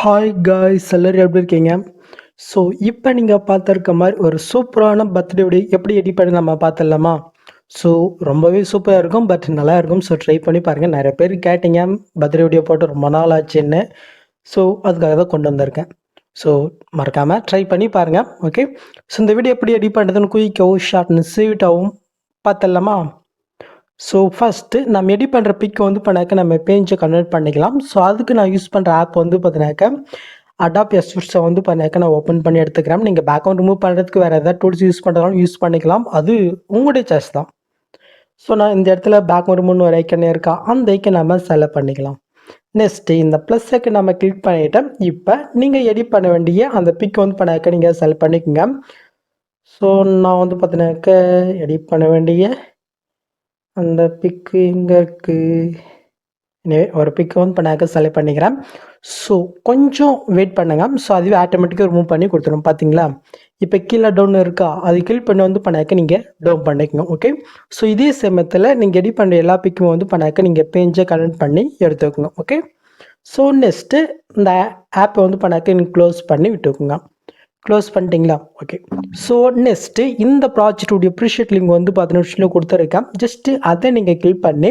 Hi guys, எல்லோரும் எப்படி இருக்கீங்க? ஸோ இப்போ நீங்கள் பார்த்துருக்க மாதிரி ஒரு சூப்பரான பர்த்டே வீடியோ எப்படி எடிட் பண்ணி நம்ம பார்த்துடலாமா? ஸோ ரொம்பவே சூப்பராக இருக்கும், பட் நல்லா இருக்கும். ஸோ ட்ரை பண்ணி பாருங்கள். நிறைய பேர் கேட்டிங்க பர்த்டே வீடியோ போட்டு ரொம்ப நாள் ஆச்சுன்னு. ஸோ அதுக்காக தான் கொண்டு வந்திருக்கேன். ஸோ மறக்காமல் ட்ரை பண்ணி பாருங்கள். ஓகே, ஸோ இந்த வீடியோ எப்படி எடிட் பண்ணுறதுன்னு குயிக்காகவும் ஷார்ட்னு ஸ்வீட்டாகவும் பார்த்துடலாமா? ஸோ ஃபஸ்ட்டு நம்ம எடிட் பண்ணுற பிக் வந்து பண்ணாக்க நம்ம பேஜை கன்வெர்ட் பண்ணிக்கலாம். ஸோ அதுக்கு நான் யூஸ் பண்ணுற ஆப் வந்து பார்த்தினாக்க அடாப் எஸ்விட்ஸை வந்து பண்ணாக்க நான் ஓப்பன் பண்ணி எடுத்துக்கிறேன். நீங்கள் பேக்ரவுண்ட் ரிமூவ் பண்ணுறதுக்கு வேறு எதாவது டூல்ஸ் யூஸ் பண்ணுறதாலும் யூஸ் பண்ணிக்கலாம். அது உங்களுடைய சாய்ஸ் தான். ஸோ நான் இந்த இடத்துல பேக்ரவுண்ட் ரிமூவ்னு ஒரு ஐக்கன் இருக்கா, அந்த ஐக்கன் நம்ம செலக்ட் பண்ணிக்கலாம். நெக்ஸ்ட்டு இந்த ப்ளஸ் ஐக்கன் நம்ம கிளிக் பண்ணிவிட்டேன். இப்போ நீங்கள் எடிட் பண்ண வேண்டிய அந்த பிக் வந்து பண்ணாக்க நீங்கள் செலக்ட் பண்ணிக்கோங்க. ஸோ நான் வந்து பார்த்தினாக்க எடிட் பண்ண வேண்டிய அந்த பிக்கு எங்கே இருக்குது, ஒரு பிக்கு வந்து பண்ணாக்க செலக்ட் பண்ணிக்கிறேன். ஸோ கொஞ்சம் வெயிட் பண்ணுங்க. ஸோ அதுவே ஆட்டோமேட்டிக்காக ரிமூவ் பண்ணி கொடுத்துரும். பார்த்தீங்களா, இப்போ கீழே டவுன் இருக்கா, அது கிளிக் பண்ணி வந்து பண்ணாக்க நீங்கள் டவுன் பண்ணிக்கணும். ஓகே, ஸோ இதே சமயத்தில் நீங்கள் எடிட் பண்ணுற எல்லா பிக்குமே வந்து பண்ணாக்க நீங்கள் பேஜை கனெக்ட் பண்ணி எடுத்துக்கோங்க. ஓகே, ஸோ நெக்ஸ்ட்டு இந்த ஆப்பை வந்து பண்ணாக்க நீங்கள் க்ளோஸ் பண்ணி விட்டுக்குங்க. க்ளோஸ் பண்ணிட்டீங்களா? ஓகே, ஸோ நெக்ஸ்ட்டு இந்த ப்ராஜெக்டுடைய ப்ரீஷீட் லிங்க் வந்து 10 நிமிஷத்தில் கொடுத்துருக்கேன். ஜஸ்ட்டு அதை நீங்கள் கிளிக் பண்ணி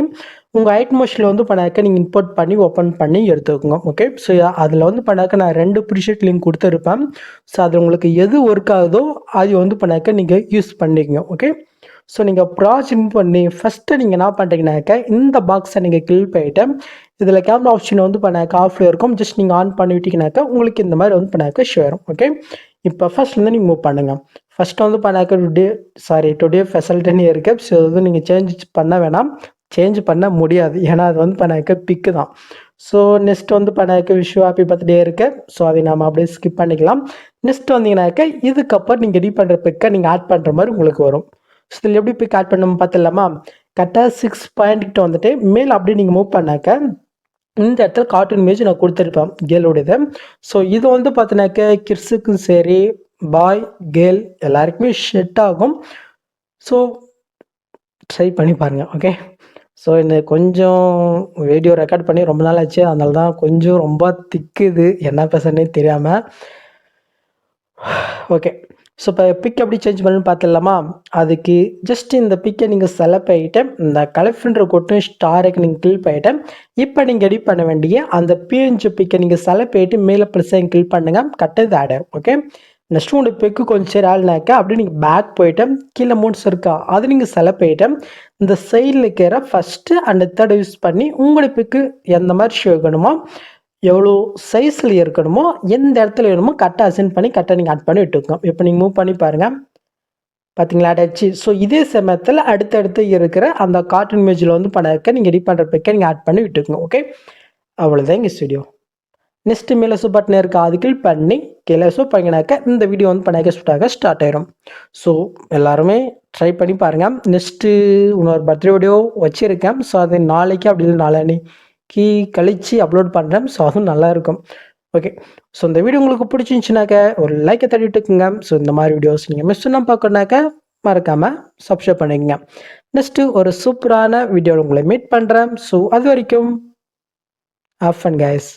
உங்கள் ஐட்மோஷில் வந்து பண்ணாக்க நீங்கள் இம்போர்ட் பண்ணி ஓப்பன் பண்ணி எடுத்துக்கோங்க. ஓகே, ஸோ அதில் வந்து பண்ணாக்க நான் 2 ப்ரீஷீட் லிங்க் கொடுத்துருப்பேன். ஸோ அது உங்களுக்கு எது ஒர்க் ஆகுதோ அது வந்து பண்ணாக்க நீங்கள் யூஸ் பண்ணிக்கோங்க. ஓகே, ஸோ நீங்கள் ப்ராஜெக்ட் பண்ணி ஃபஸ்ட்டு நீங்கள் என்ன பண்ணுறீங்கனாக்க இந்த பாக்ஸை நீங்கள் கிளிக் பண்ணிவிட்டு இதில் கேமரா ஆப்ஷன் வந்து பண்ணாக்க ஆஃபில் இருக்கும். ஜஸ்ட் நீங்கள் ஆன் பண்ணிவிட்டீங்கனாக்கா உங்களுக்கு இந்த மாதிரி வந்து பண்ணாக்க ஷோ வரும். ஓகே, இப்போ ஃபஸ்ட்லேருந்து நீங்கள் மூவ் பண்ணுங்கள். ஃபஸ்ட்டு வந்து பண்ணாக்க டுடே ஃபெசிலிட்டின்னு இருக்குது. ஸோ அது நீங்கள் சேஞ்ச் பண்ண வேணாம், சேஞ்ச் பண்ண முடியாது, ஏன்னா அது வந்து பண்ணாக்க பிக்கு தான். ஸோ நெக்ஸ்ட் வந்து பண்ணாக்க விஷயம் ஹாப்பி பர்த்டே இருக்குது. ஸோ அதை நம்ம அப்படியே ஸ்கிப் பண்ணிக்கலாம். நெக்ஸ்ட் வந்தீங்கன்னாக்க இதுக்கப்புறம் நீங்கள் எடிட் பண்ணுற பிக்கை நீங்கள் ஆட் பண்ணுற மாதிரி உங்களுக்கு வரும். ஸோ இதில் எப்படி பிக் ஆட் பண்ணணும் பார்த்துடலாமா? கரெக்டாக 6 பாயிண்ட்கிட்ட வந்துட்டு மேலே அப்படியே நீங்கள் மூவ் பண்ணாக்க இந்த இடத்துல கார்ட்டூன் இமேஜ் நான் கொடுத்துருப்பேன் கேர்ளுடையது. ஸோ இது வந்து பார்த்தினாக்க கிட்ஸுக்கும் சரி பாய் கேர்ள் எல்லாருக்குமே செட் ஆகும். ஸோ ட்ரை பண்ணி பாருங்கள். ஓகே, ஸோ இந்த கொஞ்சம் வீடியோ ரெக்கார்ட் பண்ணி ரொம்ப நாள் ஆச்சு, அதனால தான் கொஞ்சம் ரொம்ப திக்குது, என்ன பேசுறதுனே தெரியாமல். ஓகே, ஸோ இப்போ பிக் எப்படி சேஞ்ச் பண்ணணும்னு பார்த்துடலாமா? அதுக்கு ஜஸ்ட் இந்த பிக்கை நீங்கள் செலக்ட் பண்ணிவிட்டு இந்த கலெக்ஷன்ற கொட்டு ஸ்டாருக்கு நீங்கள் கிளிக் பண்ணிவிட்டு இப்போ நீங்கள் எடிட் பண்ண வேண்டிய அந்த பிஎன்ஜி பிக்கை நீங்கள் செலக்ட் பண்ணிவிட்டு மேலே ப்ளஸ்ஸை கிளிக் பண்ணுங்கள். கட்டது ஆட் ஆகும். ஓகே, நெக்ஸ்ட் உங்களுடைய பிக்கு கொஞ்சம் சரி ஆள்னாக்கா அப்படியே நீங்கள் பேக் போயிட்டு கீழே மூட்ஸ் இருக்கா அது நீங்கள் செலக்ட் பண்ணிவிட்டு இந்த சைடில் இருக்கிற ஃபஸ்ட்டு அண்ட் தேர்ட் யூஸ் பண்ணி உங்களுடைய பிக்கு எந்த மாதிரி ஷோ வேணுமோ எவ்வளோ சைஸில் இருக்கணுமோ எந்த இடத்துல வேணுமோ கரெக்டாக அசைன் பண்ணி கரெக்டாக நீங்கள் ஆட் பண்ணி விட்டுக்கோங்க. இப்போ நீங்கள் மூவ் பண்ணி பாருங்கள், பார்த்தீங்களா ஆட் ஆச்சு. ஸோ இதே சமயத்தில் அடுத்தடுத்து இருக்கிற அந்த கார்ட்டூன் இமேஜில் வந்து பண்ணாக்க நீங்கள் எடிட் பண்ணுற பிக்கை நீங்கள் ஆட் பண்ணி விட்டுக்கோங்க. ஓகே, அவ்வளோதான் இங்கே வீடியோ. நெக்ஸ்ட்டு மேலே சூப் பட்டன் இருக்கா அது கிளிக் பண்ணி கீழே சூப் பண்ணினாக்க இந்த வீடியோ வந்து பண்ணாக்க ஸ்டார்ட் ஆயிரும். ஸோ எல்லாருமே ட்ரை பண்ணி பாருங்கள். நெக்ஸ்ட்டு இன்னொரு பர்த்டே வீடியோ வச்சுருக்கேன். ஸோ அது நாளைக்கு அப்படி இல்லை நாளைக்கு கழித்து அப்லோட் பண்ணுறேன். ஸோ அதுவும் நல்லாயிருக்கும். ஓகே, ஸோ இந்த வீடியோ உங்களுக்கு பிடிச்சிருந்துச்சுனாக்க ஒரு லைக்கை தட்டிட்டுக்குங்க. ஸோ இந்த மாதிரி வீடியோஸ் நீங்கள் மிஸ் பண்ணால் பார்க்கணுனாக்க மறக்காமல் சப்ஸ்கிரைப் பண்ணிக்கங்க. நெக்ஸ்ட்டு ஒரு சூப்பரான வீடியோவில் உங்களை மீட் பண்ணுறேன். ஸோ அது வரைக்கும் have fun guys.